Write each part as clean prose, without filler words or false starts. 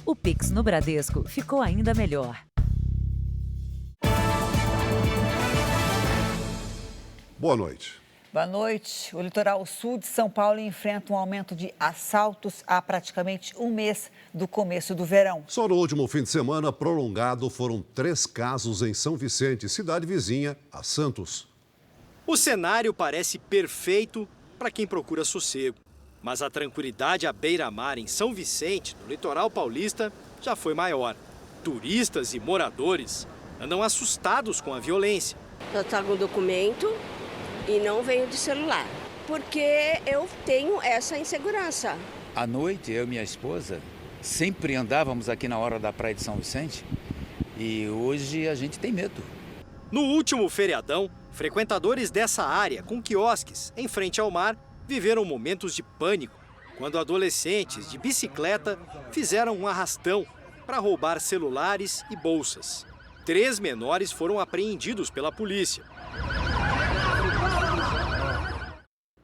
O Pix no Bradesco ficou ainda melhor. Boa noite. Boa noite. O litoral sul de São Paulo enfrenta um aumento de assaltos há praticamente um mês do começo do verão. Só no último fim de semana prolongado foram 3 casos em São Vicente, cidade vizinha a Santos. O cenário parece perfeito para quem procura sossego. Mas a tranquilidade à beira-mar em São Vicente, no litoral paulista, já foi maior. Turistas e moradores andam assustados com a violência. Eu trago um documento e não venho de celular, porque eu tenho essa insegurança. À noite, eu e minha esposa sempre andávamos aqui na hora da praia de São Vicente e hoje a gente tem medo. No último feriadão, frequentadores dessa área com quiosques em frente ao mar viveram momentos de pânico quando adolescentes de bicicleta fizeram um arrastão para roubar celulares e bolsas. 3 menores foram apreendidos pela polícia.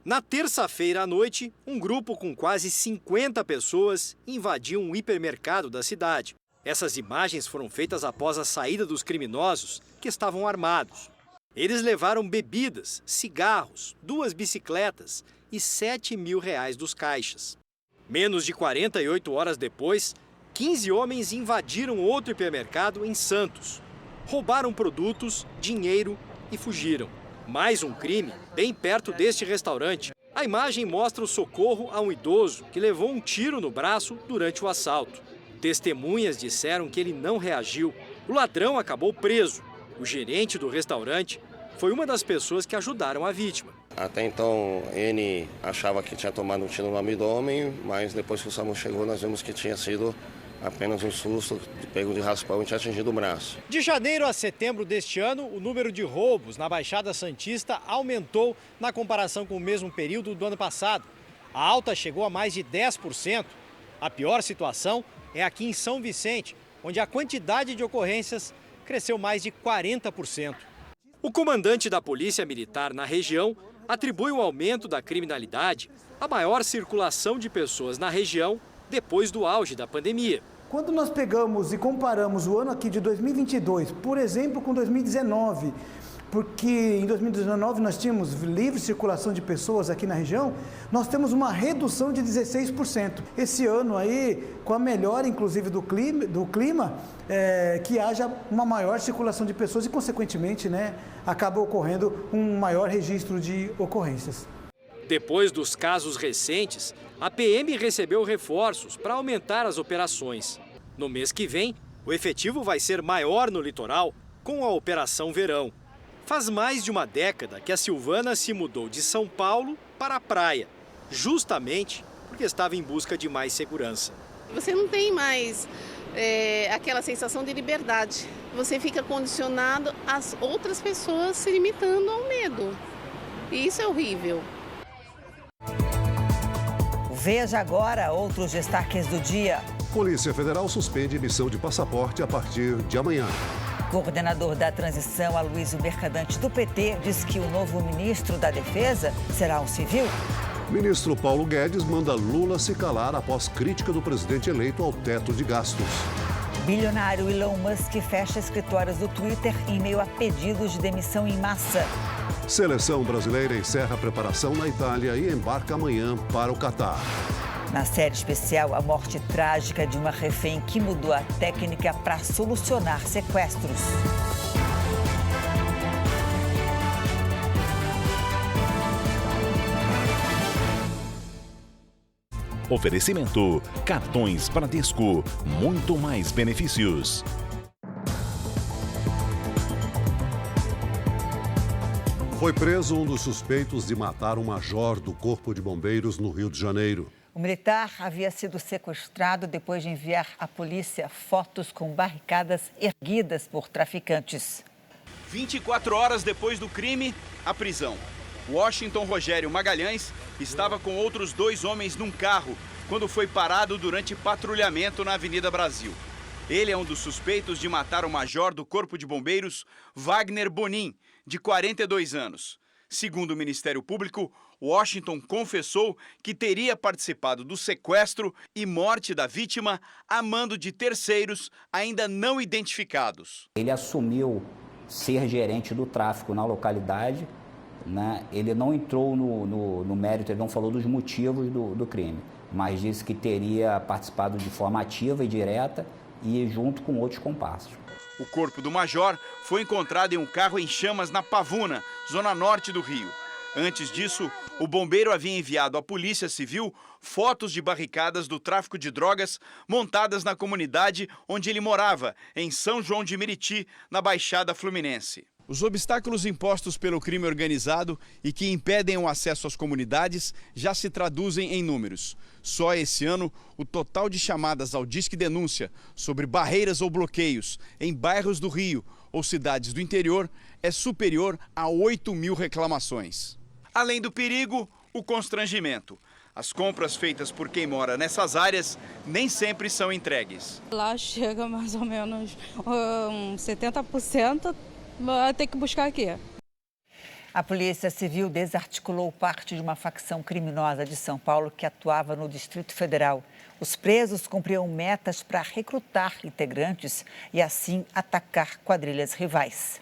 Na terça-feira à noite, um grupo com quase 50 pessoas invadiu um hipermercado da cidade. Essas imagens foram feitas após a saída dos criminosos, que estavam armados. Eles levaram bebidas, cigarros, 2 bicicletas e R$7 mil dos caixas. Menos de 48 horas depois, 15 homens invadiram outro hipermercado em Santos. Roubaram produtos, dinheiro e fugiram. Mais um crime bem perto deste restaurante. A imagem mostra o socorro a um idoso que levou um tiro no braço durante o assalto. Testemunhas disseram que ele não reagiu. O ladrão acabou preso. O gerente do restaurante foi uma das pessoas que ajudaram a vítima. Até então, ele achava que tinha tomado um tiro no abdômen, mas depois que o SAMU chegou, nós vimos que tinha sido apenas um susto, pego de raspão e tinha atingido o braço. De janeiro a setembro deste ano, o número de roubos na Baixada Santista aumentou na comparação com o mesmo período do ano passado. A alta chegou a mais de 10%. A pior situação é aqui em São Vicente, onde a quantidade de ocorrências cresceu mais de 40%. O comandante da Polícia Militar na região atribui o aumento da criminalidade à maior circulação de pessoas na região depois do auge da pandemia. Quando nós pegamos e comparamos o ano aqui de 2022, por exemplo, com 2019, porque em 2019 nós tínhamos livre circulação de pessoas aqui na região, nós temos uma redução de 16%. Esse ano aí, com a melhora inclusive do clima, que haja uma maior circulação de pessoas e, consequentemente, acaba ocorrendo um maior registro de ocorrências. Depois dos casos recentes, a PM recebeu reforços para aumentar as operações. No mês que vem, o efetivo vai ser maior no litoral com a Operação Verão. Faz mais de uma década que a Silvana se mudou de São Paulo para a praia, justamente porque estava em busca de mais segurança. Você não tem mais aquela sensação de liberdade. Você fica condicionado às outras pessoas se limitando ao medo. E isso é horrível. Veja agora outros destaques do dia. Polícia Federal suspende emissão de passaporte a partir de amanhã. Coordenador da transição, Aloysio Mercadante, do PT, diz que o novo ministro da Defesa será um civil. Ministro Paulo Guedes manda Lula se calar após crítica do presidente eleito ao teto de gastos. Bilionário Elon Musk fecha escritórios do Twitter em meio a pedidos de demissão em massa. Seleção brasileira encerra a preparação na Itália e embarca amanhã para o Catar. Na série especial, a morte trágica de uma refém que mudou a técnica para solucionar sequestros. Oferecimento: cartões Bradesco, muito mais benefícios. Foi preso um dos suspeitos de matar um major do Corpo de Bombeiros no Rio de Janeiro. O militar havia sido sequestrado depois de enviar à polícia fotos com barricadas erguidas por traficantes. 24 horas depois do crime, a prisão. Washington Rogério Magalhães estava com outros 2 homens num carro quando foi parado durante patrulhamento na Avenida Brasil. Ele é um dos suspeitos de matar o major do Corpo de Bombeiros, Wagner Bonin, de 42 anos. Segundo o Ministério Público, Washington confessou que teria participado do sequestro e morte da vítima a mando de terceiros ainda não identificados. Ele assumiu ser gerente do tráfico na localidade, né? Ele não entrou no mérito, ele não falou dos motivos do crime, mas disse que teria participado de forma ativa e direta e junto com outros comparsas. O corpo do major foi encontrado em um carro em chamas na Pavuna, zona norte do Rio. Antes disso, o bombeiro havia enviado à Polícia Civil fotos de barricadas do tráfico de drogas montadas na comunidade onde ele morava, em São João de Meriti, na Baixada Fluminense. Os obstáculos impostos pelo crime organizado e que impedem o acesso às comunidades já se traduzem em números. Só esse ano, o total de chamadas ao Disque Denúncia sobre barreiras ou bloqueios em bairros do Rio ou cidades do interior é superior a 8.000 reclamações. Além do perigo, o constrangimento. As compras feitas por quem mora nessas áreas nem sempre são entregues. Lá chega mais ou menos 70%. Vai ter que buscar aqui. A Polícia Civil desarticulou parte de uma facção criminosa de São Paulo que atuava no Distrito Federal. Os presos cumpriam metas para recrutar integrantes e, assim, atacar quadrilhas rivais.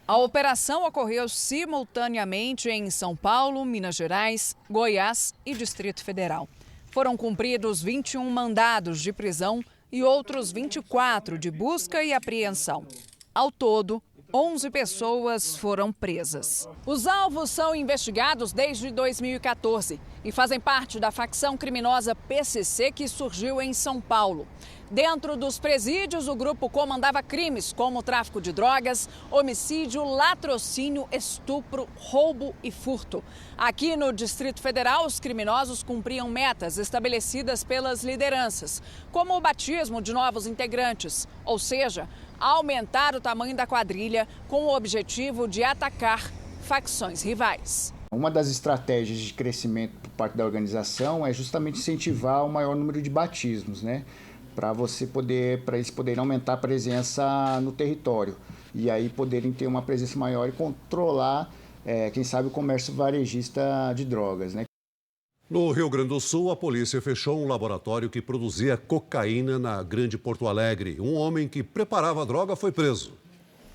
A operação ocorreu simultaneamente em São Paulo, Minas Gerais, Goiás e Distrito Federal. Foram cumpridos 21 mandados de prisão e outros 24 de busca e apreensão. Ao todo, 11 pessoas foram presas. Os alvos são investigados desde 2014 e fazem parte da facção criminosa PCC que surgiu em São Paulo. Dentro dos presídios, o grupo comandava crimes como tráfico de drogas, homicídio, latrocínio, estupro, roubo e furto. Aqui no Distrito Federal, os criminosos cumpriam metas estabelecidas pelas lideranças, como o batismo de novos integrantes, ou seja, aumentar o tamanho da quadrilha com o objetivo de atacar facções rivais. Uma das estratégias de crescimento por parte da organização é justamente incentivar o maior número de batismos, né? Para eles poderem aumentar a presença no território e aí poderem ter uma presença maior e controlar, quem sabe, o comércio varejista de drogas, né? No Rio Grande do Sul, a polícia fechou um laboratório que produzia cocaína na Grande Porto Alegre. Um homem que preparava a droga foi preso.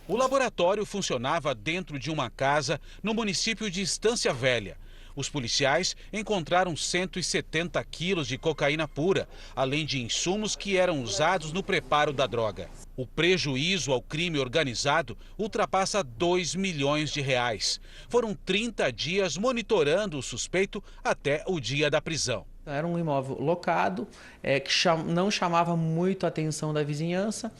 O laboratório funcionava dentro de uma casa no município de Estância Velha. Os policiais encontraram 170 quilos de cocaína pura, além de insumos que eram usados no preparo da droga. O prejuízo ao crime organizado ultrapassa R$2 milhões. Foram 30 dias monitorando o suspeito até o dia da prisão. Era um imóvel locado, que não chamava muito a atenção da vizinhança,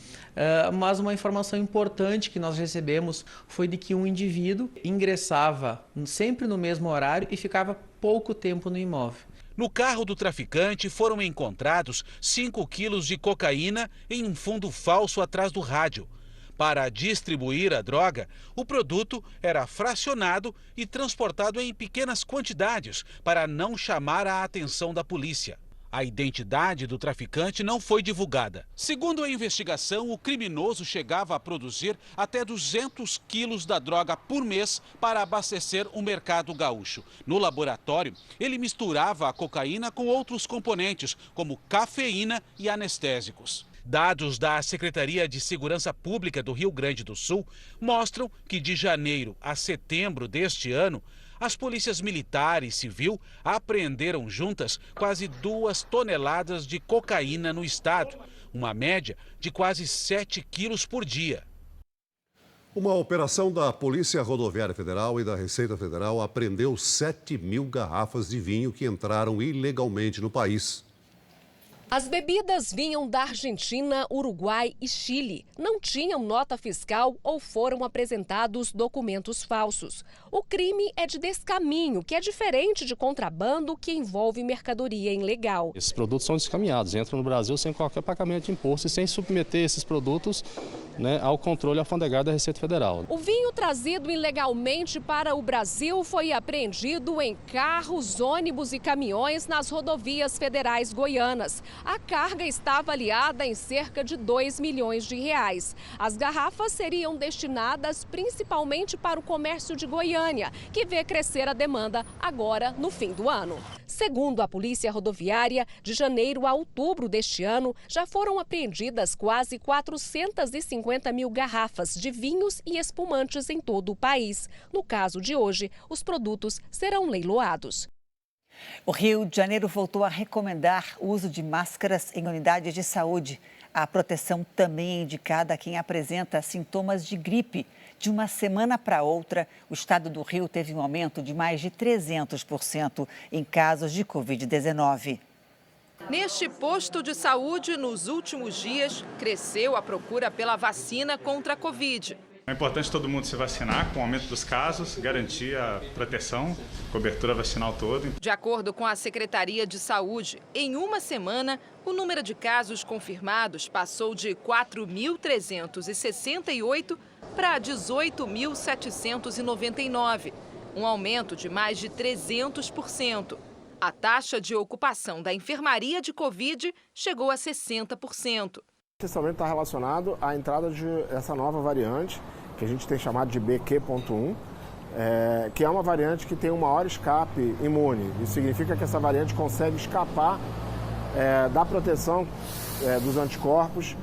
mas uma informação importante que nós recebemos foi de que um indivíduo ingressava sempre no mesmo horário e ficava pouco tempo no imóvel. No carro do traficante foram encontrados 5 quilos de cocaína em um fundo falso atrás do rádio. Para distribuir a droga, o produto era fracionado e transportado em pequenas quantidades para não chamar a atenção da polícia. A identidade do traficante não foi divulgada. Segundo a investigação, o criminoso chegava a produzir até 200 quilos da droga por mês para abastecer o mercado gaúcho. No laboratório, ele misturava a cocaína com outros componentes, como cafeína e anestésicos. Dados da Secretaria de Segurança Pública do Rio Grande do Sul mostram que de janeiro a setembro deste ano, as polícias militar e civil apreenderam juntas quase 2 toneladas de cocaína no estado, uma média de quase 7 quilos por dia. Uma operação da Polícia Rodoviária Federal e da Receita Federal apreendeu 7.000 garrafas de vinho que entraram ilegalmente no país. As bebidas vinham da Argentina, Uruguai e Chile. Não tinham nota fiscal ou foram apresentados documentos falsos. O crime é de descaminho, que é diferente de contrabando que envolve mercadoria ilegal. Esses produtos são descaminhados, entram no Brasil sem qualquer pagamento de imposto e sem submeter esses produtos né, ao controle alfandegário da Receita Federal. O vinho trazido ilegalmente para o Brasil foi apreendido em carros, ônibus e caminhões nas rodovias federais goianas. A carga está avaliada em cerca de 2 milhões de reais. As garrafas seriam destinadas principalmente para o comércio de Goiânia, que vê crescer a demanda agora no fim do ano. Segundo a Polícia Rodoviária, de janeiro a outubro deste ano, já foram apreendidas quase 450 mil garrafas de vinhos e espumantes em todo o país. No caso de hoje, os produtos serão leiloados. O Rio de Janeiro voltou a recomendar o uso de máscaras em unidades de saúde. A proteção também é indicada a quem apresenta sintomas de gripe. De uma semana para outra, o estado do Rio teve um aumento de mais de 300% em casos de Covid-19. Neste posto de saúde, nos últimos dias, cresceu a procura pela vacina contra a Covid. É importante todo mundo se vacinar com o aumento dos casos, garantir a proteção, cobertura vacinal toda. De acordo com a Secretaria de Saúde, em uma semana, o número de casos confirmados passou de 4.368 para 18.799, um aumento de mais de 300%. A taxa de ocupação da enfermaria de Covid chegou a 60%. Esse aumento está relacionado à entrada de essa nova variante, que a gente tem chamado de BQ.1, que é uma variante que tem um maior escape imune. Isso significa que essa variante consegue escapar da proteção dos anticorpos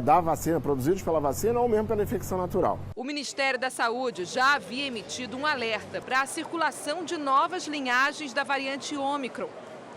da vacina, produzidos pela vacina ou mesmo pela infecção natural. O Ministério da Saúde já havia emitido um alerta para a circulação de novas linhagens da variante Ômicron.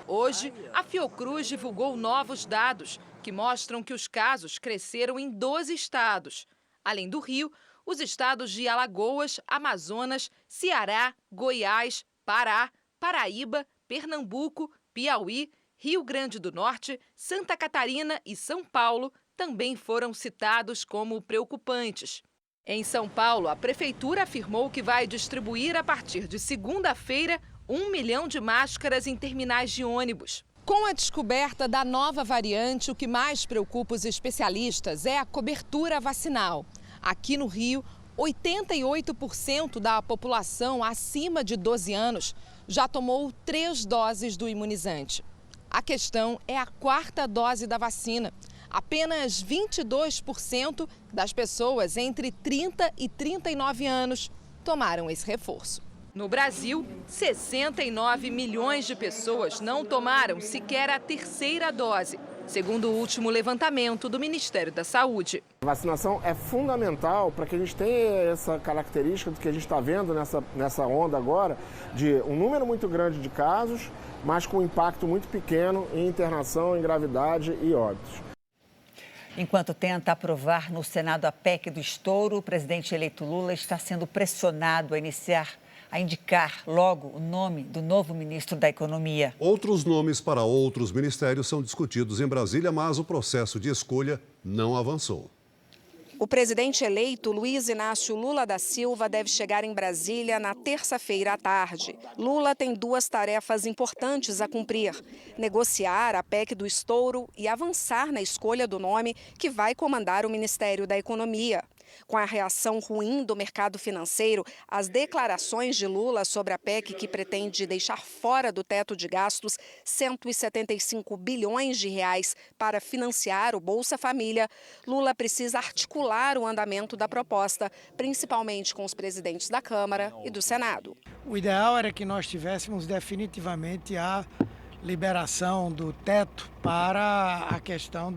Hoje, a Fiocruz divulgou novos dados que mostram que os casos cresceram em 12 estados. Além do Rio, os estados de Alagoas, Amazonas, Ceará, Goiás, Pará, Paraíba, Pernambuco, Piauí, Rio Grande do Norte, Santa Catarina e São Paulo também foram citados como preocupantes. Em São Paulo, a prefeitura afirmou que vai distribuir a partir de segunda-feira 1 milhão de máscaras em terminais de ônibus. Com a descoberta da nova variante, o que mais preocupa os especialistas é a cobertura vacinal. Aqui no Rio, 88% da população acima de 12 anos já tomou 3 doses do imunizante. A questão é a 4ª dose da vacina. Apenas 22% das pessoas entre 30 e 39 anos tomaram esse reforço. No Brasil, 69 milhões de pessoas não tomaram sequer a 3ª dose, segundo o último levantamento do Ministério da Saúde. A vacinação é fundamental para que a gente tenha essa característica do que a gente está vendo nessa onda agora, de um número muito grande de casos, mas com um impacto muito pequeno em internação, em gravidade e óbitos. Enquanto tenta aprovar no Senado a PEC do estouro, o presidente eleito Lula está sendo pressionado a indicar logo o nome do novo ministro da Economia. Outros nomes para outros ministérios são discutidos em Brasília, mas o processo de escolha não avançou. O presidente eleito, Luiz Inácio Lula da Silva, deve chegar em Brasília na terça-feira à tarde. Lula tem 2 tarefas importantes a cumprir: negociar a PEC do estouro e avançar na escolha do nome que vai comandar o Ministério da Economia. Com a reação ruim do mercado financeiro, as declarações de Lula sobre a PEC, que pretende deixar fora do teto de gastos 175 bilhões de reais para financiar o Bolsa Família, Lula precisa articular o andamento da proposta, principalmente com os presidentes da Câmara e do Senado. O ideal era que nós tivéssemos definitivamente a liberação do teto para a questão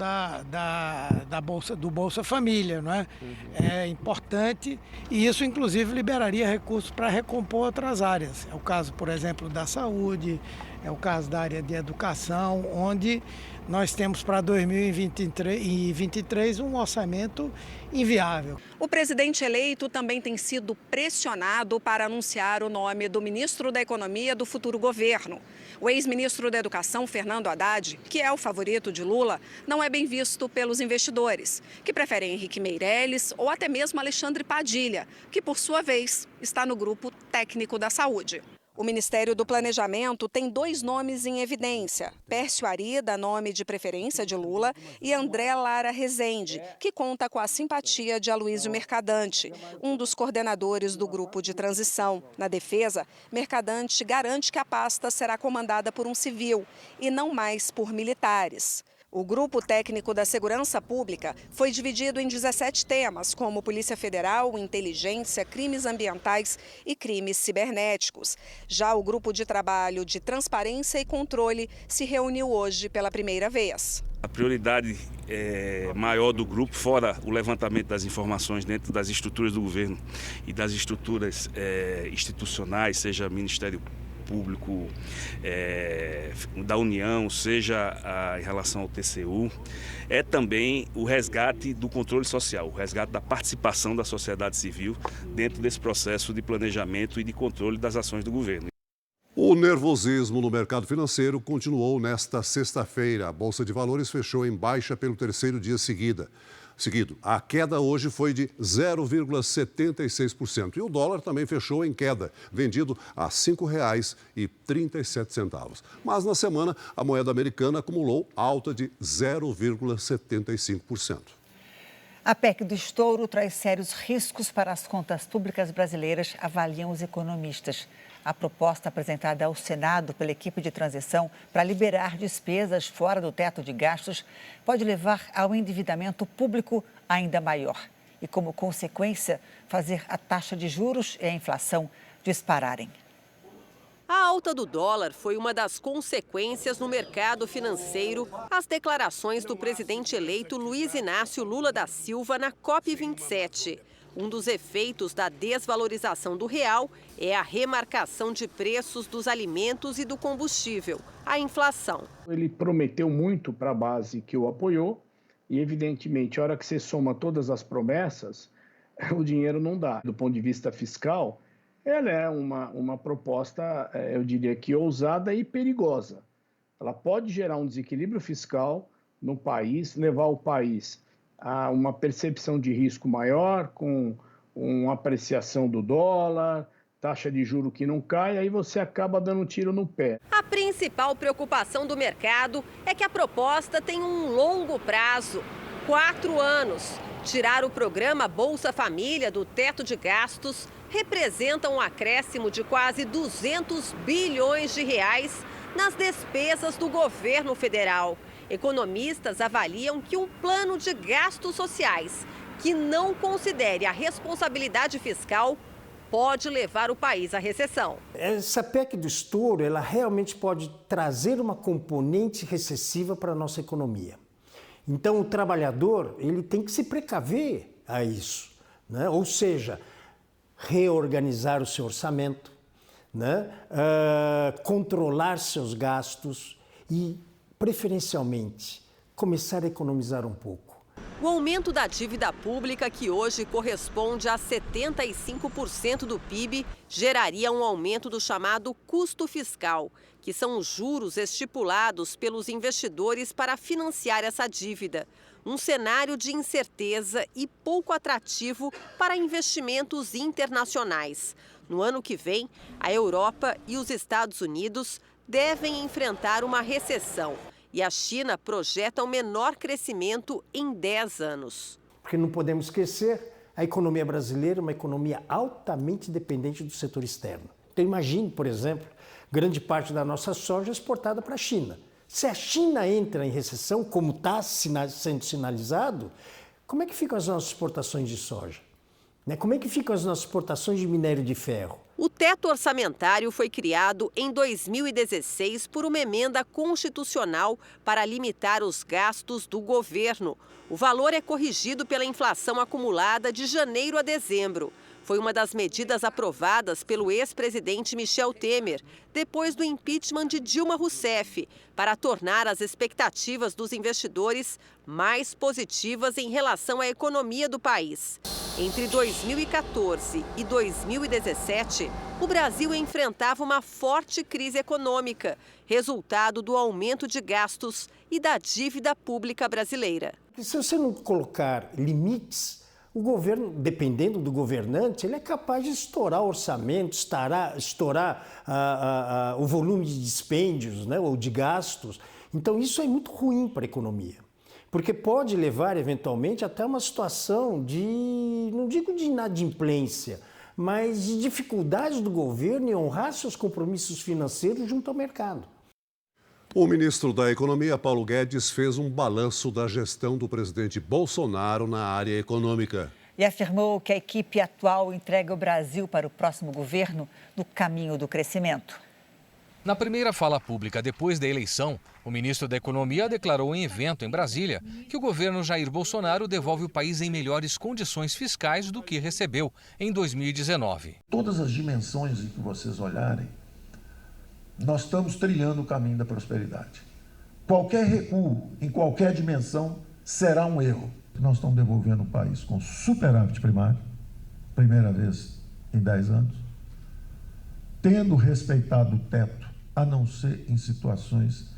do Bolsa Família, não é? É importante e isso, inclusive, liberaria recursos para recompor outras áreas. É o caso, por exemplo, da saúde, é o caso da área de educação, onde nós temos para 2023 um orçamento inviável. O presidente eleito também tem sido pressionado para anunciar o nome do ministro da Economia do futuro governo. O ex-ministro da Educação, Fernando Haddad, que é o favorito de Lula, não é bem visto pelos investidores, que preferem Henrique Meirelles ou até mesmo Alexandre Padilha, que, por sua vez, está no grupo técnico da saúde. O Ministério do Planejamento tem 2 nomes em evidência. Pércio Arida, nome de preferência de Lula, e André Lara Rezende, que conta com a simpatia de Aloysio Mercadante, um dos coordenadores do grupo de transição. Na defesa, Mercadante garante que a pasta será comandada por um civil e não mais por militares. O Grupo Técnico da Segurança Pública foi dividido em 17 temas, como Polícia Federal, inteligência, crimes ambientais e crimes cibernéticos. Já o Grupo de Trabalho de Transparência e Controle se reuniu hoje pela primeira vez. A prioridade maior do grupo, fora o levantamento das informações dentro das estruturas do governo e das estruturas institucionais, seja Ministério Público da União, seja em relação ao TCU, é também o resgate do controle social, o resgate da participação da sociedade civil dentro desse processo de planejamento e de controle das ações do governo. O nervosismo no mercado financeiro continuou nesta sexta-feira. A Bolsa de Valores fechou em baixa pelo terceiro dia seguido. A queda hoje foi de 0,76% e o dólar também fechou em queda, vendido a R$ 5,37. Mas na semana, a moeda americana acumulou alta de 0,75%. A PEC do estouro traz sérios riscos para as contas públicas brasileiras, avaliam os economistas. A proposta apresentada ao Senado pela equipe de transição para liberar despesas fora do teto de gastos pode levar ao endividamento público ainda maior e, como consequência, fazer a taxa de juros e a inflação dispararem. A alta do dólar foi uma das consequências no mercado financeiro às declarações do presidente eleito Luiz Inácio Lula da Silva na COP27. Um dos efeitos da desvalorização do real é a remarcação de preços dos alimentos e do combustível, a inflação. Ele prometeu muito para a base que o apoiou e, evidentemente, a hora que você soma todas as promessas, o dinheiro não dá. Do ponto de vista fiscal, ela é uma proposta, eu diria que ousada e perigosa. Ela pode gerar um desequilíbrio fiscal no país, levar o país a uma percepção de risco maior, com uma apreciação do dólar, taxa de juro que não cai, aí você acaba dando um tiro no pé. A principal preocupação do mercado é que a proposta tem um longo prazo, 4 anos. Tirar o programa Bolsa Família do teto de gastos representa um acréscimo de quase 200 bilhões de reais nas despesas do governo federal. Economistas avaliam que um plano de gastos sociais que não considere a responsabilidade fiscal pode levar o país à recessão. Essa PEC do estouro, ela realmente pode trazer uma componente recessiva para a nossa economia. Então, o trabalhador, ele tem que se precaver a isso, né? Ou seja, reorganizar o seu orçamento, né? Controlar seus gastos e, preferencialmente, começar a economizar um pouco. O aumento da dívida pública, que hoje corresponde a 75% do PIB, geraria um aumento do chamado custo fiscal, que são os juros estipulados pelos investidores para financiar essa dívida. Um cenário de incerteza e pouco atrativo para investimentos internacionais. No ano que vem, a Europa e os Estados Unidos devem enfrentar uma recessão. E a China projeta um menor crescimento em 10 anos. Porque não podemos esquecer, a economia brasileira é uma economia altamente dependente do setor externo. Então imagine, por exemplo, grande parte da nossa soja exportada para a China. Se a China entra em recessão, como está sendo sinalizado, como é que ficam as nossas exportações de soja? Como é que ficam as nossas exportações de minério de ferro? O teto orçamentário foi criado em 2016 por uma emenda constitucional para limitar os gastos do governo. O valor é corrigido pela inflação acumulada de janeiro a dezembro. Foi uma das medidas aprovadas pelo ex-presidente Michel Temer, depois do impeachment de Dilma Rousseff, para tornar as expectativas dos investidores mais positivas em relação à economia do país. Entre 2014 e 2017, o Brasil enfrentava uma forte crise econômica, resultado do aumento de gastos e da dívida pública brasileira. Se você não colocar limites, o governo, dependendo do governante, ele é capaz de estourar o orçamento, estourar o volume de dispêndios, né, ou de gastos. Então isso é muito ruim para a economia, porque pode levar eventualmente até uma situação de, não digo de inadimplência, mas de dificuldades do governo em honrar seus compromissos financeiros junto ao mercado. O ministro da Economia, Paulo Guedes, fez um balanço da gestão do presidente Bolsonaro na área econômica. E afirmou que a equipe atual entrega o Brasil para o próximo governo no caminho do crescimento. Na primeira fala pública depois da eleição, o ministro da Economia declarou em evento em Brasília que o governo Jair Bolsonaro devolve o país em melhores condições fiscais do que recebeu em 2019. Todas as dimensões em que vocês olharem, nós estamos trilhando o caminho da prosperidade. Qualquer recuo em qualquer dimensão será um erro. Nós estamos devolvendo o país com superávit primário, primeira vez em 10 anos, tendo respeitado o teto, a não ser em situações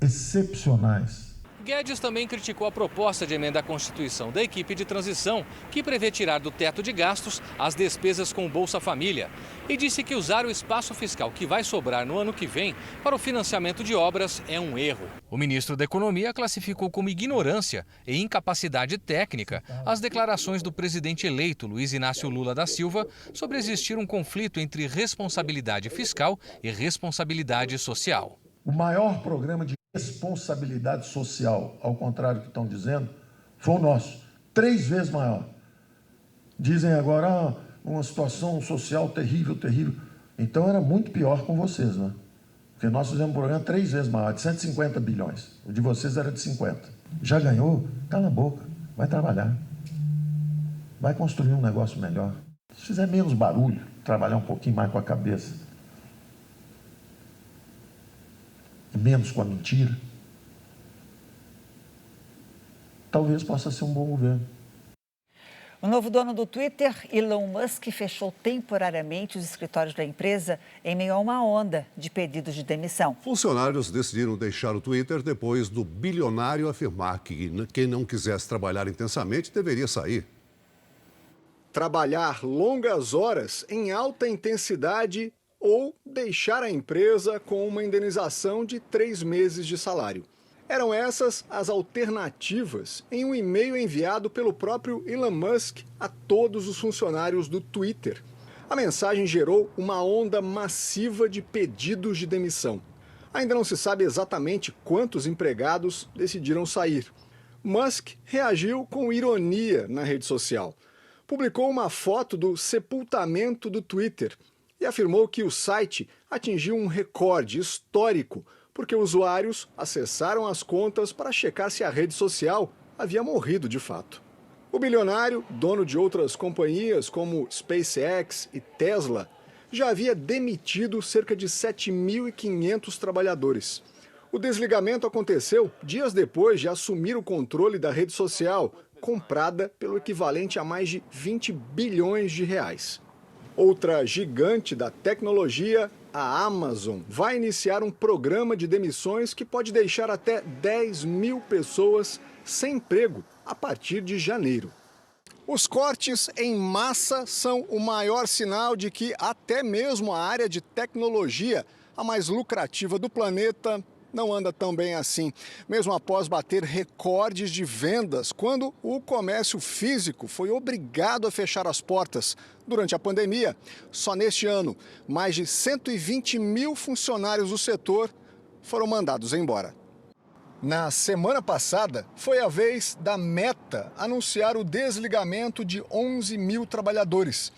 excepcionais. Guedes também criticou a proposta de emenda à Constituição da equipe de transição, que prevê tirar do teto de gastos as despesas com o Bolsa Família, e disse que usar o espaço fiscal que vai sobrar no ano que vem para o financiamento de obras é um erro. O ministro da Economia classificou como ignorância e incapacidade técnica as declarações do presidente eleito Luiz Inácio Lula da Silva sobre existir um conflito entre responsabilidade fiscal e responsabilidade social. O maior programa de responsabilidade social, ao contrário do que estão dizendo, foi o nosso, 3 vezes maior. Dizem agora, uma situação social terrível, terrível. Então era muito pior com vocês, né? Porque nós fizemos um programa 3 vezes maior, de 150 bilhões. O de vocês era de 50. Já ganhou? Cala a boca, vai trabalhar. Vai construir um negócio melhor. Se fizer menos barulho, trabalhar um pouquinho mais com a cabeça, menos com a mentira, talvez possa ser um bom governo. O novo dono do Twitter, Elon Musk, fechou temporariamente os escritórios da empresa em meio a uma onda de pedidos de demissão. Funcionários decidiram deixar o Twitter depois do bilionário afirmar que quem não quisesse trabalhar intensamente deveria sair. Trabalhar longas horas em alta intensidade ou deixar a empresa com uma indenização de 3 meses de salário. Eram essas as alternativas em um e-mail enviado pelo próprio Elon Musk a todos os funcionários do Twitter. A mensagem gerou uma onda massiva de pedidos de demissão. Ainda não se sabe exatamente quantos empregados decidiram sair. Musk reagiu com ironia na rede social. Publicou uma foto do sepultamento do Twitter e afirmou que o site atingiu um recorde histórico porque usuários acessaram as contas para checar se a rede social havia morrido de fato. O bilionário, dono de outras companhias como SpaceX e Tesla, já havia demitido cerca de 7.500 trabalhadores. O desligamento aconteceu dias depois de assumir o controle da rede social, comprada pelo equivalente a mais de 20 bilhões de reais. Outra gigante da tecnologia, a Amazon, vai iniciar um programa de demissões que pode deixar até 10 mil pessoas sem emprego a partir de janeiro. Os cortes em massa são o maior sinal de que até mesmo a área de tecnologia, a mais lucrativa do planeta, não anda tão bem assim, mesmo após bater recordes de vendas, quando o comércio físico foi obrigado a fechar as portas. Durante a pandemia, só neste ano, mais de 120 mil funcionários do setor foram mandados embora. Na semana passada, foi a vez da Meta anunciar o desligamento de 11 mil trabalhadores.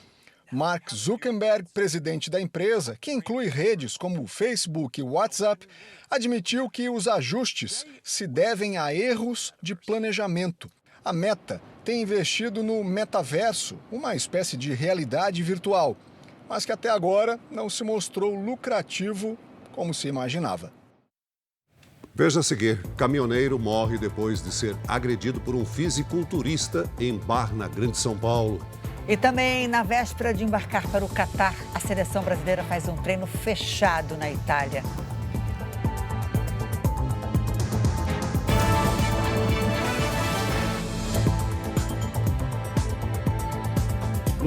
Mark Zuckerberg, presidente da empresa, que inclui redes como Facebook e WhatsApp, admitiu que os ajustes se devem a erros de planejamento. A Meta tem investido no metaverso, uma espécie de realidade virtual, mas que até agora não se mostrou lucrativo como se imaginava. Veja a seguir, caminhoneiro morre depois de ser agredido por um fisiculturista em bar na Grande São Paulo. E também, na véspera de embarcar para o Catar, a seleção brasileira faz um treino fechado na Itália.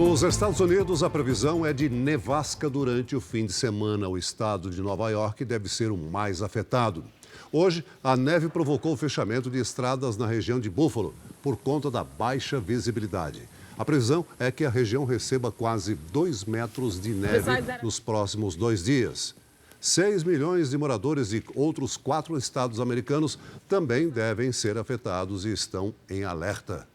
Nos Estados Unidos, a previsão é de nevasca durante o fim de semana. O estado de Nova York deve ser o mais afetado. Hoje, a neve provocou o fechamento de estradas na região de Buffalo, por conta da baixa visibilidade. A previsão é que a região receba quase 2 metros de neve nos próximos 2 dias. 6 milhões de moradores de outros 4 estados americanos também devem ser afetados e estão em alerta.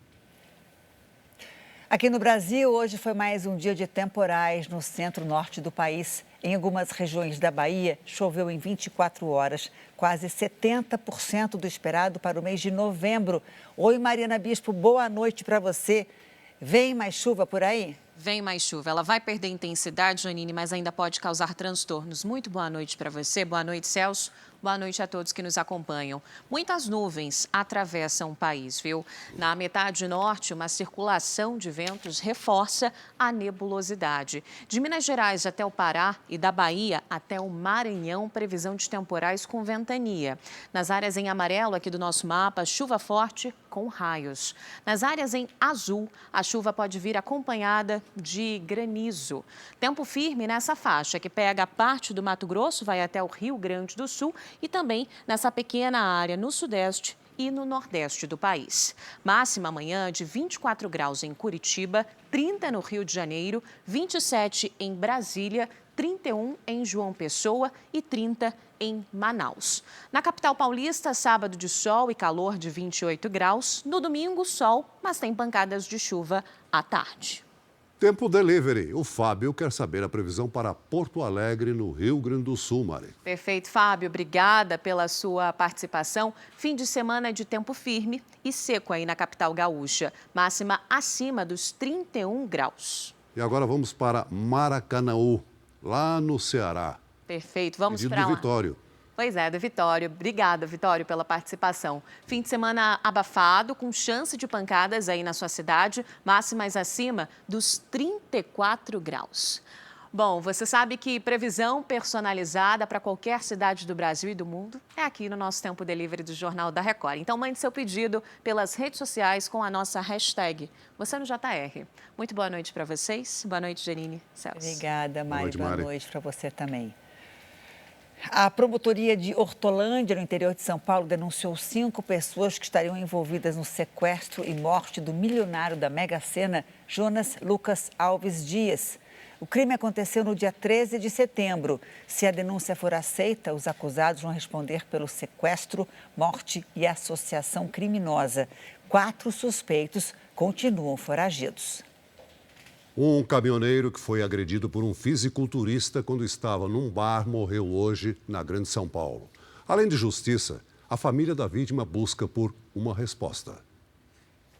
Aqui no Brasil, hoje foi mais um dia de temporais no centro-norte do país. Em algumas regiões da Bahia, choveu em 24 horas, quase 70% do esperado para o mês de novembro. Oi, Mariana Bispo, boa noite para você. Vem mais chuva por aí? Vem mais chuva. Ela vai perder intensidade, Janine, mas ainda pode causar transtornos. Muito boa noite para você. Boa noite, Celso. Boa noite a todos que nos acompanham. Muitas nuvens atravessam o país, viu? Na metade norte, uma circulação de ventos reforça a nebulosidade. De Minas Gerais até o Pará e da Bahia até o Maranhão, previsão de temporais com ventania. Nas áreas em amarelo aqui do nosso mapa, chuva forte com raios. Nas áreas em azul, a chuva pode vir acompanhada de granizo. Tempo firme nessa faixa que pega parte do Mato Grosso, vai até o Rio Grande do Sul e também nessa pequena área no sudeste e no nordeste do país. Máxima amanhã de 24 graus em Curitiba, 30 no Rio de Janeiro, 27 em Brasília, 31 em João Pessoa e 30 em Manaus. Na capital paulista, sábado de sol e calor de 28 graus. No domingo, sol, mas tem pancadas de chuva à tarde. Tempo Delivery. O Fábio quer saber a previsão para Porto Alegre, no Rio Grande do Sul, Mari. Perfeito, Fábio. Obrigada pela sua participação. Fim de semana de tempo firme e seco aí na capital gaúcha. Máxima acima dos 31 graus. E agora vamos para Maracanaú, lá no Ceará. Perfeito. Vamos para lá. do Vitório. Pois é, do Vitório. Obrigada, Vitório, pela participação. Fim de semana abafado, com chance de pancadas aí na sua cidade, máximas acima dos 34 graus. Bom, você sabe que previsão personalizada para qualquer cidade do Brasil e do mundo é aqui no nosso Tempo Delivery do Jornal da Record. Então, mande seu pedido pelas redes sociais com a nossa hashtag Você no JR. Muito boa noite para vocês. Boa noite, Janine. Celso. Obrigada, Mari. Boa noite para você também. A promotoria de Hortolândia, no interior de São Paulo, denunciou 5 pessoas que estariam envolvidas no sequestro e morte do milionário da Mega Sena, Jonas Lucas Alves Dias. O crime aconteceu no dia 13 de setembro. Se a denúncia for aceita, os acusados vão responder pelo sequestro, morte e associação criminosa. 4 suspeitos continuam foragidos. Um caminhoneiro que foi agredido por um fisiculturista quando estava num bar morreu hoje na Grande São Paulo. Além de justiça, a família da vítima busca por uma resposta.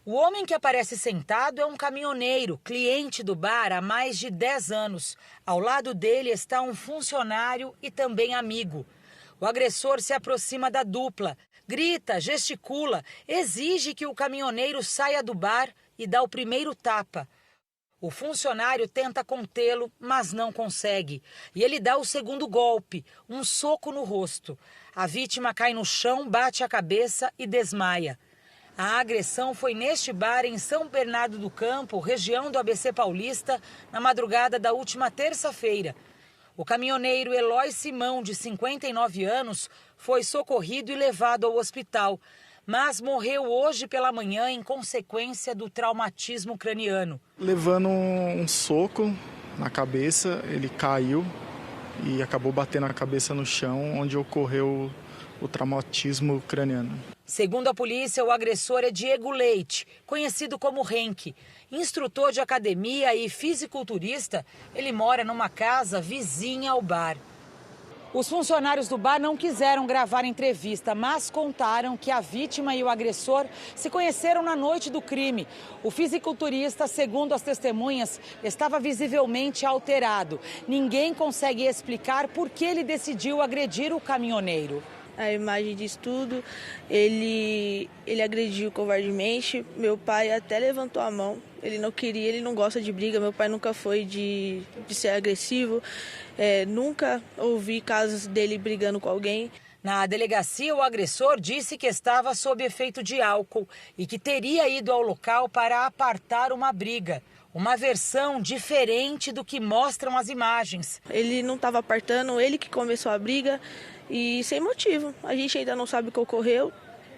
O homem que aparece sentado é um caminhoneiro, cliente do bar há mais de 10 anos. Ao lado dele está um funcionário e também amigo. O agressor se aproxima da dupla, grita, gesticula, exige que o caminhoneiro saia do bar e dá o primeiro tapa. O funcionário tenta contê-lo, mas não consegue. E ele dá o segundo golpe, um soco no rosto. A vítima cai no chão, bate a cabeça e desmaia. A agressão foi neste bar em São Bernardo do Campo, região do ABC Paulista, na madrugada da última terça-feira. O caminhoneiro Eloy Simão, de 59 anos, foi socorrido e levado ao hospital, mas morreu hoje pela manhã em consequência do traumatismo craniano. Levando um soco na cabeça, ele caiu e acabou batendo a cabeça no chão, onde ocorreu o traumatismo craniano. Segundo a polícia, o agressor é Diego Leite, conhecido como Henk. Instrutor de academia e fisiculturista, ele mora numa casa vizinha ao bar. Os funcionários do bar não quiseram gravar a entrevista, mas contaram que a vítima e o agressor se conheceram na noite do crime. O fisiculturista, segundo as testemunhas, estava visivelmente alterado. Ninguém consegue explicar por que ele decidiu agredir o caminhoneiro. A imagem diz tudo, ele agrediu covardemente, meu pai até levantou a mão, ele não queria, ele não gosta de briga, meu pai nunca foi de ser agressivo, nunca ouvi casos dele brigando com alguém. Na delegacia, o agressor disse que estava sob efeito de álcool e que teria ido ao local para apartar uma briga. Uma versão diferente do que mostram as imagens. Ele não estava apartando, ele que começou a briga e sem motivo. A gente ainda não sabe o que ocorreu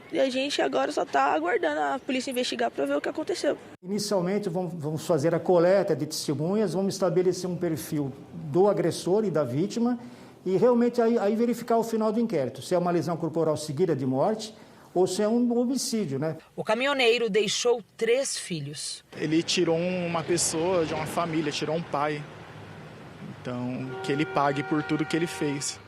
e a gente agora só está aguardando a polícia investigar para ver o que aconteceu. Inicialmente vamos fazer a coleta de testemunhas, vamos estabelecer um perfil do agressor e da vítima e realmente aí verificar o final do inquérito, se é uma lesão corporal seguida de morte ou se é um homicídio, né? O caminhoneiro deixou 3 filhos. Ele tirou uma pessoa de uma família, tirou um pai. Então, que ele pague por tudo que ele fez.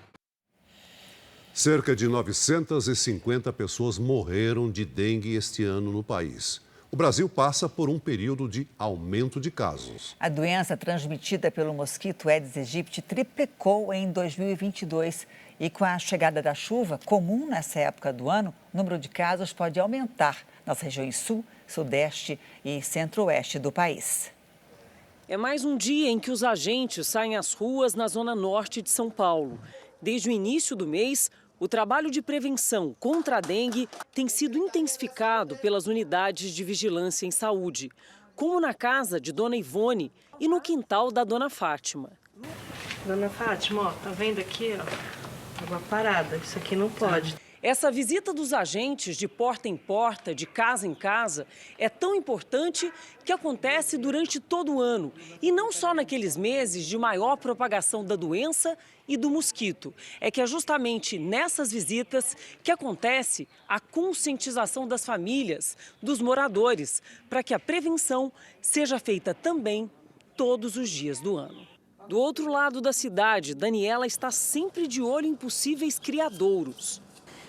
Cerca de 950 pessoas morreram de dengue este ano no país. O Brasil passa por um período de aumento de casos. A doença transmitida pelo mosquito Aedes aegypti triplicou em 2022. E com a chegada da chuva, comum nessa época do ano, o número de casos pode aumentar nas regiões sul, sudeste e centro-oeste do país. É mais um dia em que os agentes saem às ruas na zona norte de São Paulo. Desde o início do mês, o trabalho de prevenção contra a dengue tem sido intensificado pelas unidades de vigilância em saúde, como na casa de Dona Ivone e no quintal da Dona Fátima. Dona Fátima, ó, tá vendo aqui, ó? Água parada, isso aqui não pode. Essa visita dos agentes de porta em porta, de casa em casa, é tão importante que acontece durante todo o ano. E não só naqueles meses de maior propagação da doença e do mosquito. É que é justamente nessas visitas que acontece a conscientização das famílias, dos moradores, para que a prevenção seja feita também todos os dias do ano. Do outro lado da cidade, Daniela está sempre de olho em possíveis criadouros.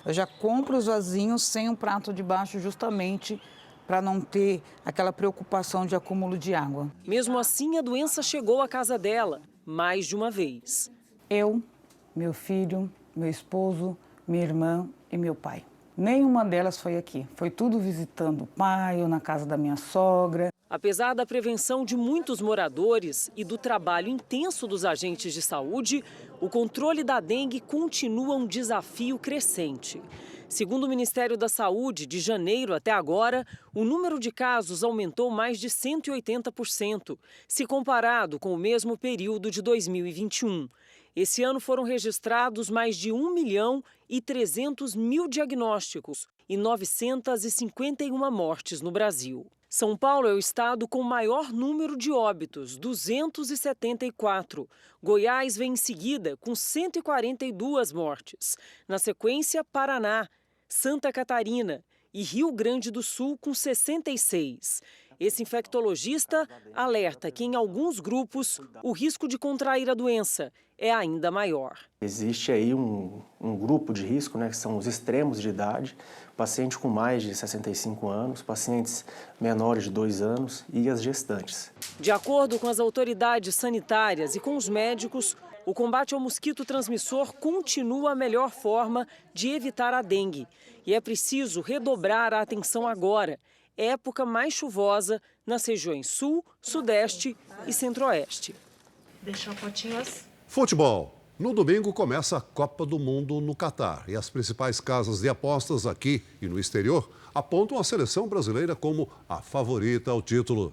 Eu já compro os vasinhos sem um prato de baixo justamente para não ter aquela preocupação de acúmulo de água. Mesmo assim, a doença chegou à casa dela mais de uma vez. Eu, meu filho, meu esposo, minha irmã e meu pai. Nenhuma delas foi aqui. Foi tudo visitando o pai ou na casa da minha sogra. Apesar da prevenção de muitos moradores e do trabalho intenso dos agentes de saúde, o controle da dengue continua um desafio crescente. Segundo o Ministério da Saúde, de janeiro até agora, o número de casos aumentou mais de 180%, se comparado com o mesmo período de 2021. Esse ano foram registrados mais de 1.300.000 diagnósticos e 951 mortes no Brasil. São Paulo é o estado com maior número de óbitos, 274. Goiás vem em seguida, com 142 mortes. Na sequência, Paraná, Santa Catarina e Rio Grande do Sul, com 66. Esse infectologista alerta que, em alguns grupos, o risco de contrair a doença é ainda maior. Existe aí um grupo de risco, né, que são os extremos de idade, paciente com mais de 65 anos, pacientes menores de 2 anos e as gestantes. De acordo com as autoridades sanitárias e com os médicos, o combate ao mosquito transmissor continua a melhor forma de evitar a dengue. E é preciso redobrar a atenção agora, época mais chuvosa nas regiões sul, sudeste e centro-oeste. Deixa um potinho assim. Futebol. No domingo começa a Copa do Mundo no Catar e as principais casas de apostas aqui e no exterior apontam a seleção brasileira como a favorita ao título.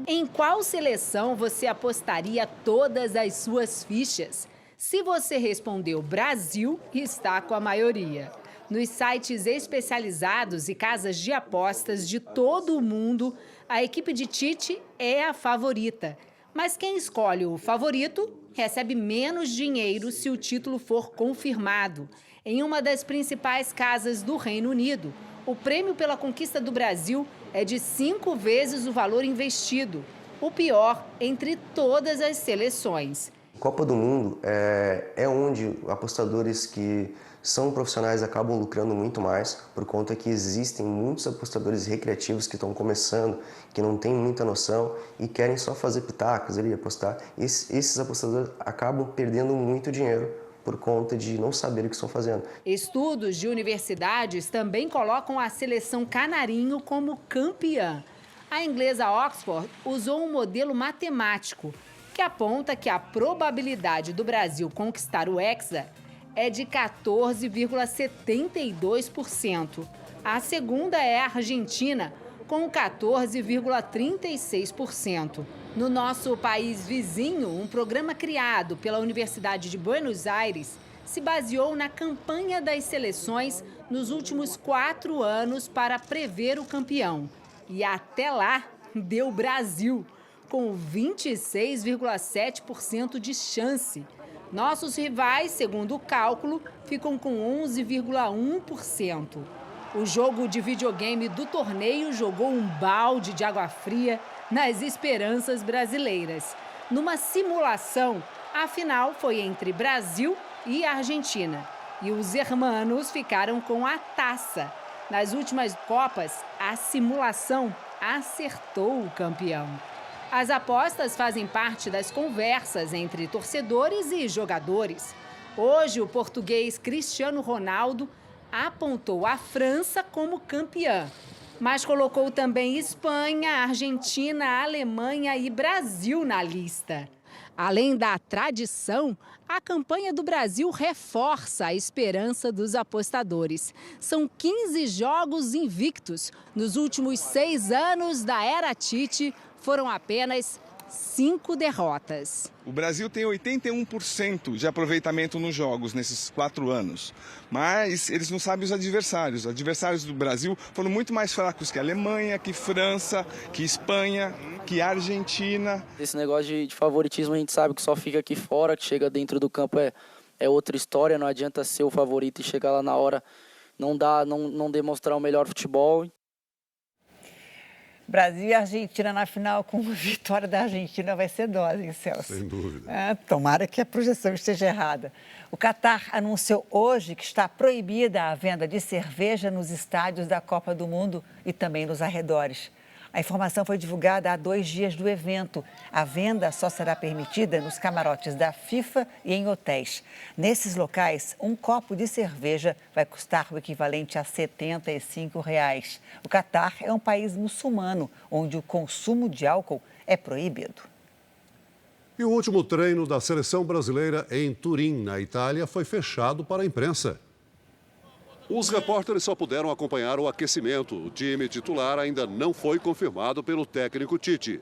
Em qual seleção você apostaria todas as suas fichas? Se você respondeu Brasil, está com a maioria. Nos sites especializados e casas de apostas de todo o mundo, a equipe de Tite é a favorita. Mas quem escolhe o favorito recebe menos dinheiro se o título for confirmado. Em uma das principais casas do Reino Unido, o prêmio pela conquista do Brasil é de 5 vezes o valor investido, o pior entre todas as seleções. Copa do Mundo é onde apostadores que são profissionais acabam lucrando muito mais, por conta que existem muitos apostadores recreativos que estão começando, que não têm muita noção e querem só fazer pitacos ali, apostar. Esses apostadores acabam perdendo muito dinheiro por conta de não saber o que estão fazendo. Estudos de universidades também colocam a seleção canarinho como campeã. A inglesa Oxford usou um modelo matemático. que aponta que a probabilidade do Brasil conquistar o Hexa é de 14,72%. A segunda é a Argentina, com 14,36%. No nosso país vizinho, um programa criado pela Universidade de Buenos Aires se baseou na campanha das seleções nos últimos 4 anos para prever o campeão. E até lá, deu Brasil, com 26,7% de chance. Nossos rivais, segundo o cálculo, ficam com 11,1%. O jogo de videogame do torneio jogou um balde de água fria nas esperanças brasileiras. Numa simulação, a final foi entre Brasil e Argentina. E os hermanos ficaram com a taça. Nas últimas Copas, a simulação acertou o campeão. As apostas fazem parte das conversas entre torcedores e jogadores. Hoje, o português Cristiano Ronaldo apontou a França como campeã, mas colocou também Espanha, Argentina, Alemanha e Brasil na lista. Além da tradição, a campanha do Brasil reforça a esperança dos apostadores. São 15 jogos invictos. Nos últimos 6 anos da era Tite, foram apenas 5 derrotas. O Brasil tem 81% de aproveitamento nos jogos nesses 4 anos, mas eles não sabem os adversários. Os adversários do Brasil foram muito mais fracos que a Alemanha, que França, que Espanha, que Argentina. Esse negócio de favoritismo a gente sabe que só fica aqui fora, que chega dentro do campo é outra história, não adianta ser o favorito e chegar lá na hora, não demonstrar o melhor futebol. Brasil e Argentina na final, com a vitória da Argentina vai ser dose, hein, Celso? Sem dúvida. Tomara que a projeção esteja errada. O Catar anunciou hoje que está proibida a venda de cerveja nos estádios da Copa do Mundo e também nos arredores. A informação foi divulgada há 2 dias do evento. A venda só será permitida nos camarotes da FIFA e em hotéis. Nesses locais, um copo de cerveja vai custar o equivalente a R$ 75. O Catar é um país muçulmano, onde o consumo de álcool é proibido. E o último treino da seleção brasileira em Turim, na Itália, foi fechado para a imprensa. Os repórteres só puderam acompanhar o aquecimento. O time titular ainda não foi confirmado pelo técnico Tite.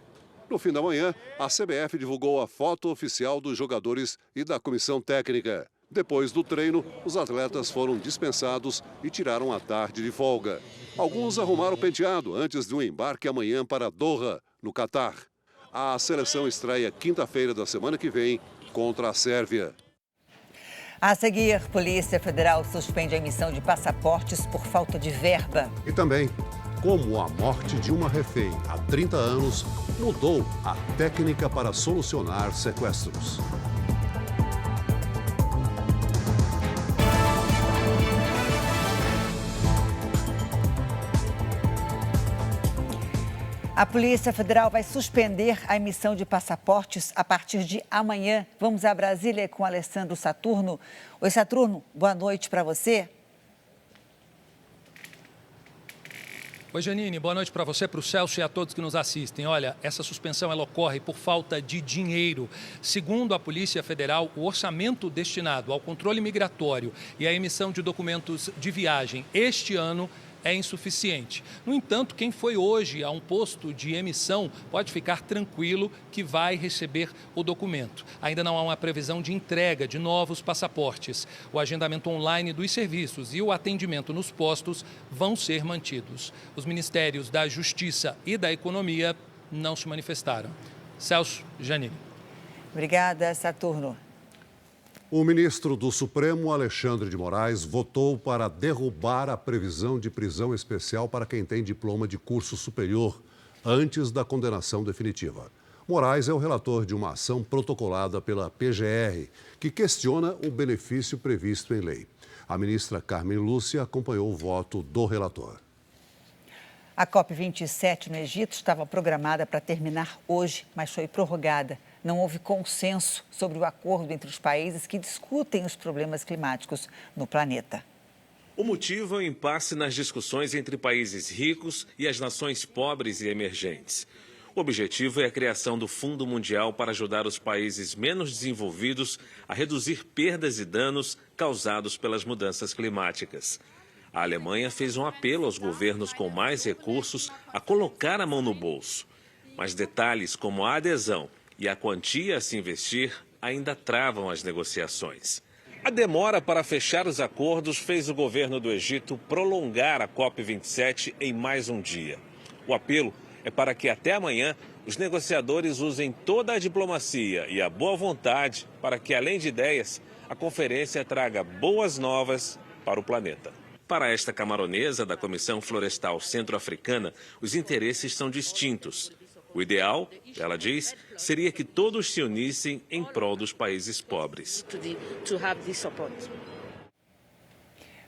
No fim da manhã, a CBF divulgou a foto oficial dos jogadores e da comissão técnica. Depois do treino, os atletas foram dispensados e tiraram a tarde de folga. Alguns arrumaram o penteado antes do embarque amanhã para Doha, no Catar. A seleção estreia quinta-feira da semana que vem contra a Sérvia. A seguir, Polícia Federal suspende a emissão de passaportes por falta de verba. E também, como a morte de uma refém há 30 anos mudou a técnica para solucionar sequestros. A Polícia Federal vai suspender a emissão de passaportes a partir de amanhã. Vamos a Brasília com Alessandro Saturno. Oi, Saturno, boa noite para você. Oi, Janine, boa noite para você, para o Celso e a todos que nos assistem. Olha, essa suspensão ela ocorre por falta de dinheiro. Segundo a Polícia Federal, o orçamento destinado ao controle migratório e à emissão de documentos de viagem este ano é insuficiente. No entanto, quem foi hoje a um posto de emissão pode ficar tranquilo que vai receber o documento. Ainda não há uma previsão de entrega de novos passaportes. O agendamento online dos serviços e o atendimento nos postos vão ser mantidos. Os ministérios da Justiça e da Economia não se manifestaram. Celso, Janine. Obrigada, Saturno. O ministro do Supremo, Alexandre de Moraes, votou para derrubar a previsão de prisão especial para quem tem diploma de curso superior antes da condenação definitiva. Moraes é o relator de uma ação protocolada pela PGR, que questiona o benefício previsto em lei. A ministra Carmen Lúcia acompanhou o voto do relator. A COP27 no Egito estava programada para terminar hoje, mas foi prorrogada. Não houve consenso sobre o acordo entre os países que discutem os problemas climáticos no planeta. O motivo é o impasse nas discussões entre países ricos e as nações pobres e emergentes. O objetivo é a criação do Fundo Mundial para ajudar os países menos desenvolvidos a reduzir perdas e danos causados pelas mudanças climáticas. A Alemanha fez um apelo aos governos com mais recursos a colocar a mão no bolso. Mas detalhes como a adesão e a quantia a se investir ainda travam as negociações. A demora para fechar os acordos fez o governo do Egito prolongar a COP27 em mais um dia. O apelo é para que até amanhã os negociadores usem toda a diplomacia e a boa vontade para que, além de ideias, a conferência traga boas novas para o planeta. Para esta camaronesa da Comissão Florestal Centro-Africana, os interesses são distintos. O ideal, ela diz, seria que todos se unissem em prol dos países pobres.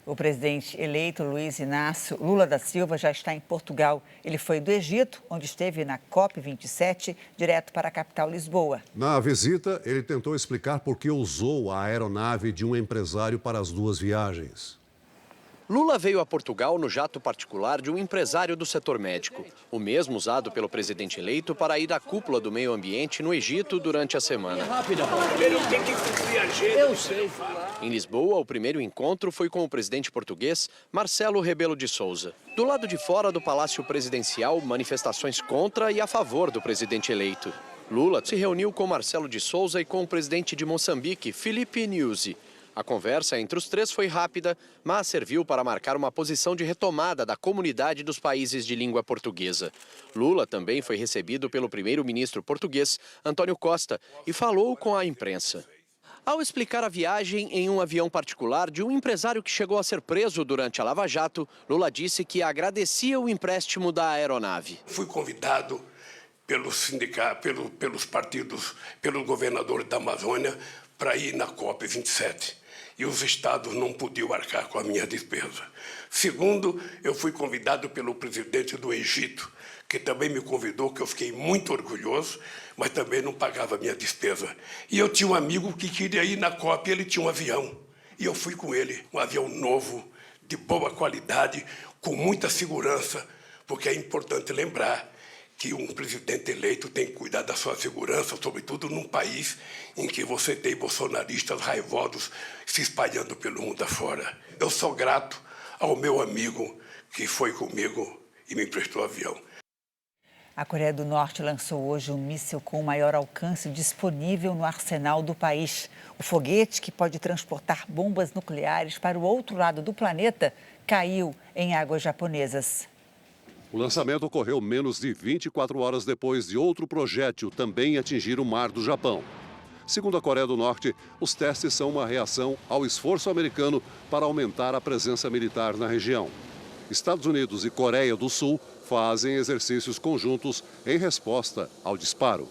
O presidente eleito Luiz Inácio Lula da Silva já está em Portugal. Ele foi do Egito, onde esteve na COP27, direto para a capital Lisboa. Na visita, ele tentou explicar por que usou a aeronave de um empresário para as duas viagens. Lula veio a Portugal no jato particular de um empresário do setor médico, o mesmo usado pelo presidente eleito para ir à cúpula do meio ambiente no Egito durante a semana. Em Lisboa, o primeiro encontro foi com o presidente português Marcelo Rebelo de Sousa. Do lado de fora do Palácio Presidencial, manifestações contra e a favor do presidente eleito. Lula se reuniu com Marcelo de Sousa e com o presidente de Moçambique, Filipe Nyusi. A conversa entre os três foi rápida, mas serviu para marcar uma posição de retomada da comunidade dos países de língua portuguesa. Lula também foi recebido pelo primeiro-ministro português, Antônio Costa, e falou com a imprensa. Ao explicar a viagem em um avião particular de um empresário que chegou a ser preso durante a Lava Jato, Lula disse que agradecia o empréstimo da aeronave. Fui convidado pelos sindicatos, pelos partidos, pelo governador da Amazônia para ir na COP27. E os estados não podiam arcar com a minha despesa. Segundo, eu fui convidado pelo presidente do Egito, que também me convidou, que eu fiquei muito orgulhoso, mas também não pagava a minha despesa. E eu tinha um amigo que queria ir na COP, ele tinha um avião. E eu fui com ele, um avião novo, de boa qualidade, com muita segurança, porque é importante lembrar que um presidente eleito tem que cuidar da sua segurança, sobretudo num país em que você tem bolsonaristas raivosos se espalhando pelo mundo afora. Eu sou grato ao meu amigo que foi comigo e me emprestou avião. A Coreia do Norte lançou hoje um míssil com o maior alcance disponível no arsenal do país. O foguete, que pode transportar bombas nucleares para o outro lado do planeta, caiu em águas japonesas. O lançamento ocorreu menos de 24 horas depois de outro projétil também atingir o mar do Japão. Segundo a Coreia do Norte, os testes são uma reação ao esforço americano para aumentar a presença militar na região. Estados Unidos e Coreia do Sul fazem exercícios conjuntos em resposta ao disparo.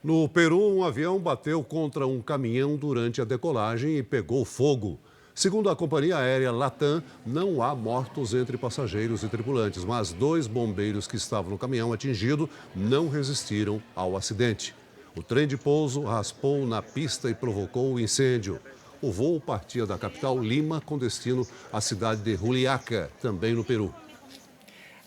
No Peru, um avião bateu contra um caminhão durante a decolagem e pegou fogo. Segundo a companhia aérea Latam, não há mortos entre passageiros e tripulantes, mas 2 bombeiros que estavam no caminhão atingido não resistiram ao acidente. O trem de pouso raspou na pista e provocou o incêndio. O voo partia da capital Lima com destino à cidade de Juliaca, também no Peru.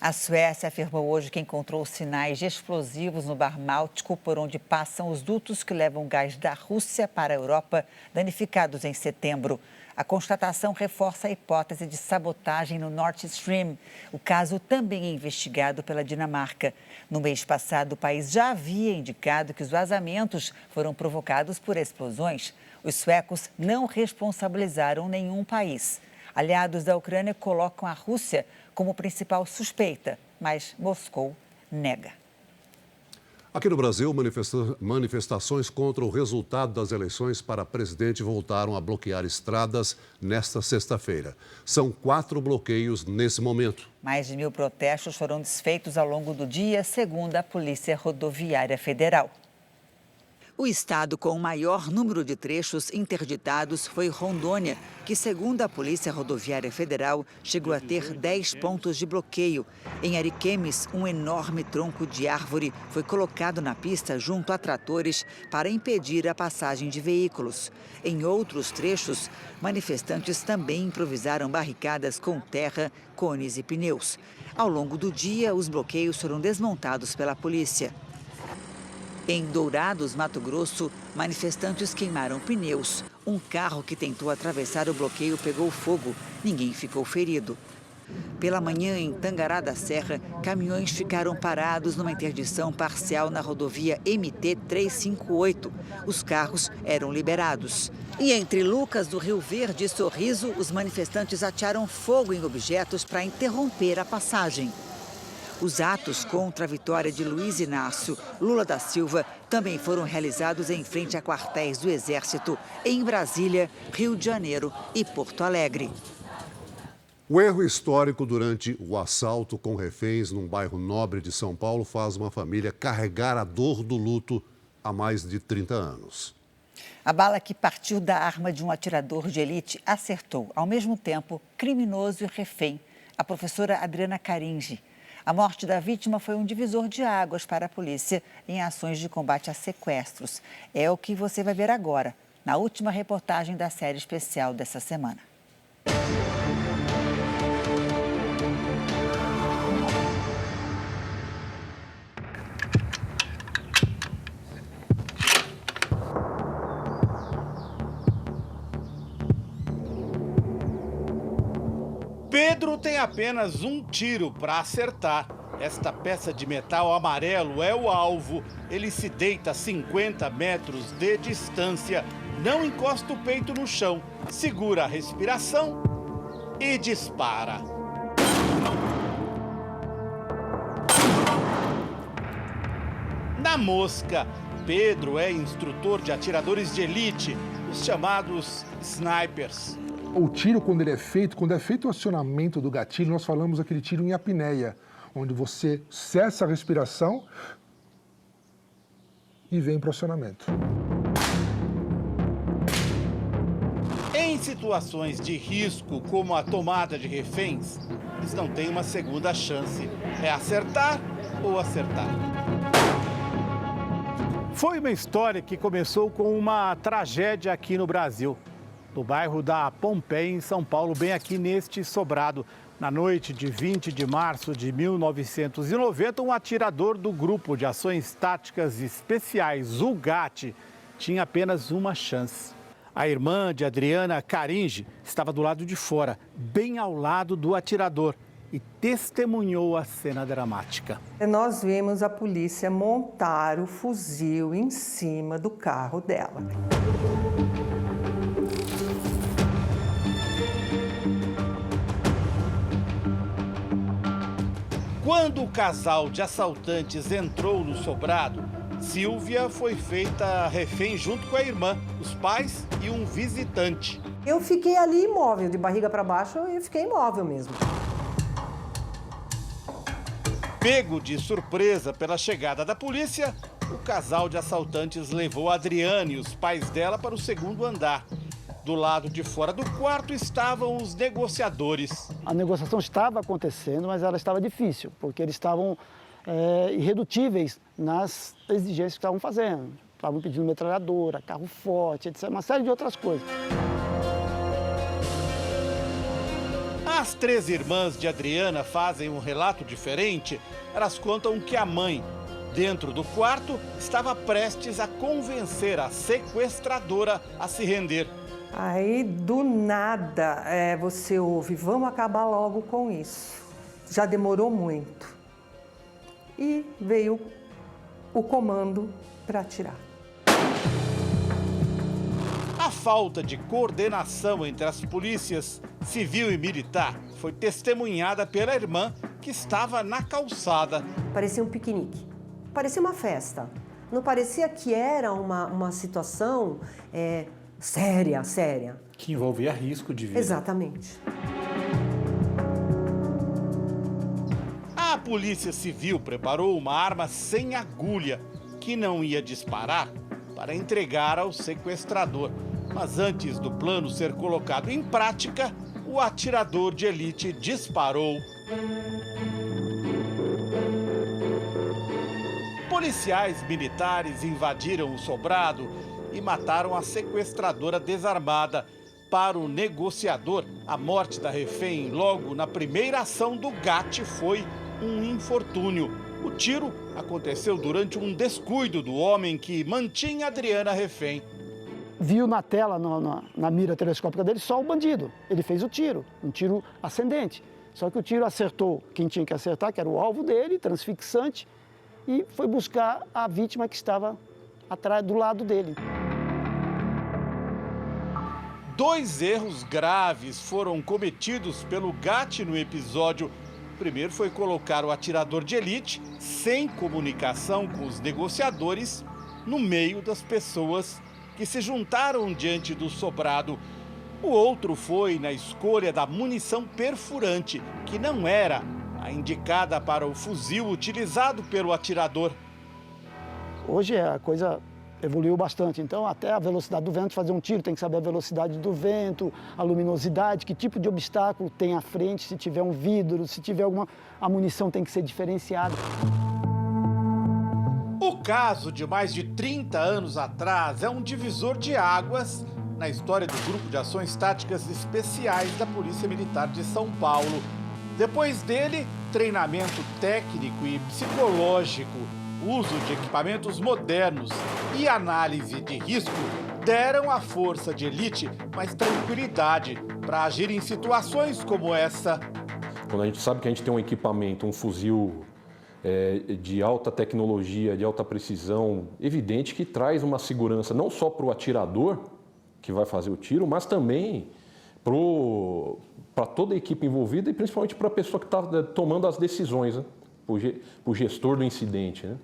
A Suécia afirmou hoje que encontrou sinais de explosivos no Mar Báltico, por onde passam os dutos que levam gás da Rússia para a Europa, danificados em setembro. A constatação reforça a hipótese de sabotagem no Nord Stream. O caso também é investigado pela Dinamarca. No mês passado, o país já havia indicado que os vazamentos foram provocados por explosões. Os suecos não responsabilizaram nenhum país. Aliados da Ucrânia colocam a Rússia como principal suspeita, mas Moscou nega. Aqui no Brasil, manifestações contra o resultado das eleições para presidente voltaram a bloquear estradas nesta sexta-feira. São 4 bloqueios nesse momento. Mais de 1000 protestos foram desfeitos ao longo do dia, segundo a Polícia Rodoviária Federal. O estado com o maior número de trechos interditados foi Rondônia, que, segundo a Polícia Rodoviária Federal, chegou a ter 10 pontos de bloqueio. Em Ariquemes, um enorme tronco de árvore foi colocado na pista junto a tratores para impedir a passagem de veículos. Em outros trechos, manifestantes também improvisaram barricadas com terra, cones e pneus. Ao longo do dia, os bloqueios foram desmontados pela polícia. Em Dourados, Mato Grosso, manifestantes queimaram pneus. Um carro que tentou atravessar o bloqueio pegou fogo. Ninguém ficou ferido. Pela manhã, em Tangará da Serra, caminhões ficaram parados numa interdição parcial na rodovia MT-358. Os carros eram liberados. E entre Lucas do Rio Verde e Sorriso, os manifestantes atearam fogo em objetos para interromper a passagem. Os atos contra a vitória de Luiz Inácio Lula da Silva também foram realizados em frente a quartéis do Exército em Brasília, Rio de Janeiro e Porto Alegre. O erro histórico durante o assalto com reféns num bairro nobre de São Paulo faz uma família carregar a dor do luto há mais de 30 anos. A bala que partiu da arma de um atirador de elite acertou, ao mesmo tempo, criminoso e refém, a professora Adriana Caringi. A morte da vítima foi um divisor de águas para a polícia em ações de combate a sequestros. É o que você vai ver agora, na última reportagem da série especial dessa semana. Pedro tem apenas um tiro para acertar. Esta peça de metal amarelo é o alvo. Ele se deita a 50 metros de distância, não encosta o peito no chão, segura a respiração e dispara. Na mosca, Pedro é instrutor de atiradores de elite, os chamados snipers. O tiro, quando é feito o acionamento do gatilho, nós falamos aquele tiro em apneia, onde você cessa a respiração e vem para o acionamento. Em situações de risco, como a tomada de reféns, eles não têm uma segunda chance. É acertar ou acertar. Foi uma história que começou com uma tragédia aqui no Brasil. No bairro da Pompeia, em São Paulo, bem aqui neste sobrado. Na noite de 20 de março de 1990, um atirador do Grupo de Ações Táticas Especiais, o GAT, tinha apenas uma chance. A irmã de Adriana Caringi estava do lado de fora, bem ao lado do atirador, e testemunhou a cena dramática. Nós vimos a polícia montar o fuzil em cima do carro dela. Quando o casal de assaltantes entrou no sobrado, Silvia foi feita refém junto com a irmã, os pais e um visitante. Eu fiquei ali imóvel, de barriga para baixo, eu fiquei imóvel mesmo. Pego de surpresa pela chegada da polícia, o casal de assaltantes levou a Adriana e os pais dela para o segundo andar. Do lado de fora do quarto estavam os negociadores. A negociação estava acontecendo, mas ela estava difícil, porque eles estavam irredutíveis nas exigências que estavam fazendo. Estavam pedindo metralhadora, carro forte, etc., uma série de outras coisas. As três irmãs de Adriana fazem um relato diferente. Elas contam que a mãe, dentro do quarto, estava prestes a convencer a sequestradora a se render. Aí, do nada, você ouve, vamos acabar logo com isso. Já demorou muito. E veio o comando para atirar. A falta de coordenação entre as polícias civil e militar foi testemunhada pela irmã que estava na calçada. Parecia um piquenique, parecia uma festa. Não parecia que era uma situação séria. Que envolvia risco de vida. Exatamente. A Polícia Civil preparou uma arma sem agulha, que não ia disparar para entregar ao sequestrador. Mas antes do plano ser colocado em prática, o atirador de elite disparou. Policiais militares invadiram o sobrado e mataram a sequestradora desarmada. Para o negociador, a morte da refém logo na primeira ação do GAT foi um infortúnio. O tiro aconteceu durante um descuido do homem que mantinha Adriana refém. Viu na tela, na mira telescópica dele, só o bandido. Ele fez o tiro, um tiro ascendente. Só que o tiro acertou quem tinha que acertar, que era o alvo dele, transfixante, e foi buscar a vítima que estava atrás, do lado dele. 2 erros graves foram cometidos pelo GAT no episódio. O primeiro foi colocar o atirador de elite, sem comunicação com os negociadores, no meio das pessoas que se juntaram diante do sobrado. O outro foi na escolha da munição perfurante, que não era a indicada para o fuzil utilizado pelo atirador. Hoje a coisa evoluiu bastante, então até a velocidade do vento, fazer um tiro tem que saber a velocidade do vento, a luminosidade, que tipo de obstáculo tem à frente, se tiver um vidro, se tiver a munição tem que ser diferenciada. O caso de mais de 30 anos atrás é um divisor de águas na história do Grupo de Ações Táticas Especiais da Polícia Militar de São Paulo. Depois dele, treinamento técnico e psicológico, uso de equipamentos modernos e análise de risco deram à força de elite mais tranquilidade para agir em situações como essa. Quando a gente sabe que a gente tem um equipamento, um fuzil de alta tecnologia, de alta precisão, evidente que traz uma segurança não só para o atirador, que vai fazer o tiro, mas também para toda a equipe envolvida e principalmente para a pessoa que está tomando as decisões, né? O gestor do incidente, né?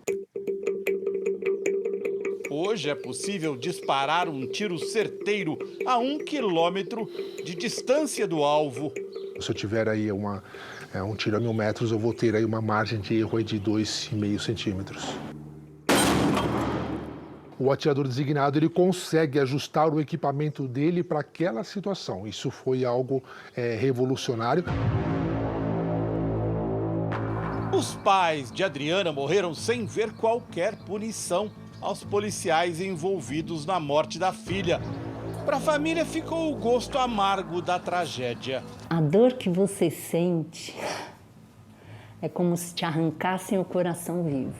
Hoje é possível disparar um tiro certeiro a 1 quilômetro de distância do alvo. Se eu tiver aí um tiro a 1000 metros, eu vou ter aí uma margem de erro aí de 2,5 centímetros. O atirador designado ele consegue ajustar o equipamento dele para aquela situação. Isso foi algo revolucionário. Os pais de Adriana morreram sem ver qualquer punição aos policiais envolvidos na morte da filha. Para a família ficou o gosto amargo da tragédia. A dor que você sente é como se te arrancassem o coração vivo.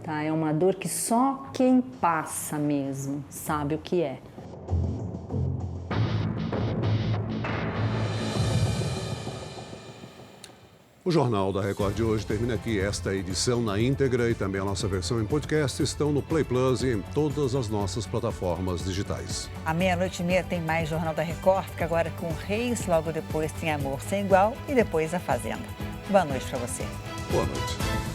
Tá? É uma dor que só quem passa mesmo sabe o que é. O Jornal da Record de hoje termina aqui. Esta edição na íntegra e também a nossa versão em podcast estão no Play Plus e em todas as nossas plataformas digitais. À 00:30 tem mais Jornal da Record, fica agora com Reis, logo depois tem Amor Sem Igual e depois A Fazenda. Boa noite para você. Boa noite.